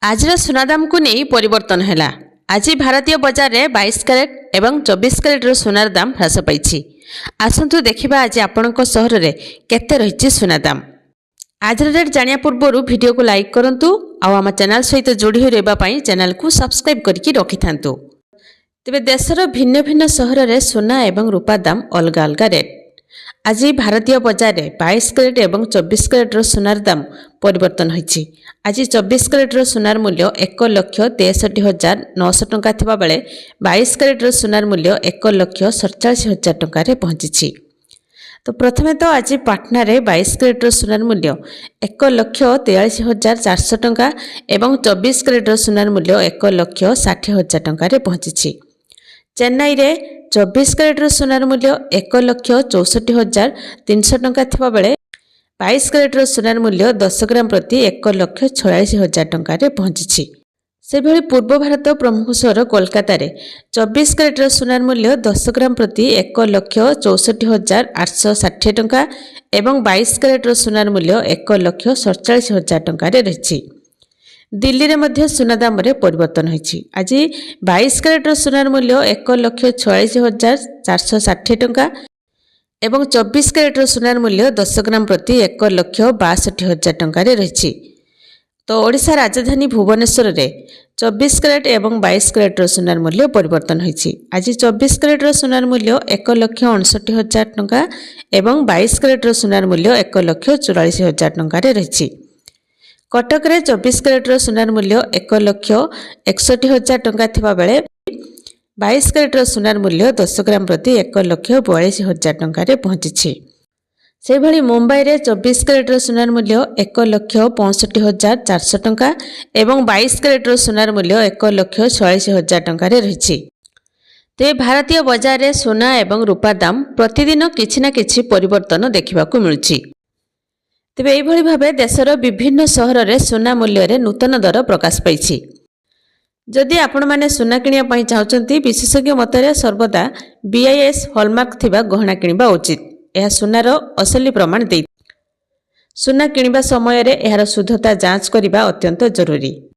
आजर सुनादाम को नहीं परिवर्तन है। आज भारतीय बजार में 22 कैरेट एवं 24 कैरेट सुनार दाम ह्रास पाई। आसतु देखा आज आपण सहर में केते रही सुनादाम। आज रेट जानिया पूर्व वीडियो को लाइक करंतु आम चैनल सहित जोड़ी रही चैनल को सब्सक्राइब करके रखि थांतु। तेबे देशर भिन्न भिन्न सहर में सुना एवं रूपा दाम अलग अलग रेट। आज भारतीय बजार में 22 कैरेट एवं 24 कैरेट सुनार दाम परिवर्तन होईछि। आज 24 कैरेट सुनार मूल्य 1,63,900 टंका थिबा बेले 22 कैरेट सुनार मूल्य 1,47,000 टंका पहुंची। तो प्रथमे तो आज पाटना रे 22 कैरेट सुनार मूल्य 1,43,400 टंका एवं 24 कैरेट सुनार मूल्य 1,60,000 टंका पहुंची। चेन्नई रे 24 कैरेट सुनार मूल्य 1,64,300 टंका थिबा बेले 22 कैरेट सुनार मूल्य 10 ग्राम प्रति 1,46,000 टंका पहुंची। से भली पूर्व भारत प्रमुख सहर कोलकाता रे 24 कैरेट सुनार मूल्य 10 ग्राम प्रति 1,64,860 टंका एवं 22 कैरेट सुनार मूल्य 1,47,000 टंका रही। दिल्ली रे मध्य सुना दाम रे परिवर्तन होईछि। आज 22 कैरेट सुनार मूल्य 1,46,460 टंका एवं 24 कैरेट सुनार मूल्य 10 ग्राम प्रति 1,62,000 टंका रही। तो ओडिशा राजधानी भुवनेश्वर रे 24 कैरेट एवं 22 कैरेट सुनार मूल्य परिवर्तन होईछि। आज 24 कैरेट सुनार मूल्य 1,59,000 टंका एवं 22 कैरेट सुनार मूल्य 1,44,000 टंका रही। कटक रे 24 कैरेट सुनार मूल्य 1,61,000 टंका थिबा बेले 22 कैरेट सुनार मूल्य 10 ग्राम प्रति 1,42,000 टंका पहुंची। से भली मुंबई रे 24 कैरेट सुनार मूल्य 1,65,400 टंका एवं 22 कैरेट सुनार मूल्य 1,46,000 टंका रही। तो भारतीय बजार में सोना एवं रूपा दाम प्रतिदिन किछि ना किछि परिवर्तन देखा मिलुछि। तेबे एभली भावे देशर विभिन्न सहर में सोना मूल्य रे नूतन दर प्रकाश पाई। जदि आपण माने सोना किनिया चाहते विशेषज्ञ मतरे सर्वदा BIS हॉलमार्क थिबा गहना किनिबा उचित। यह सोनार असली प्रमाण दे। सोना किनिबा समय रे एहार शुद्धता जांच करिबा अत्यंत जरूरी।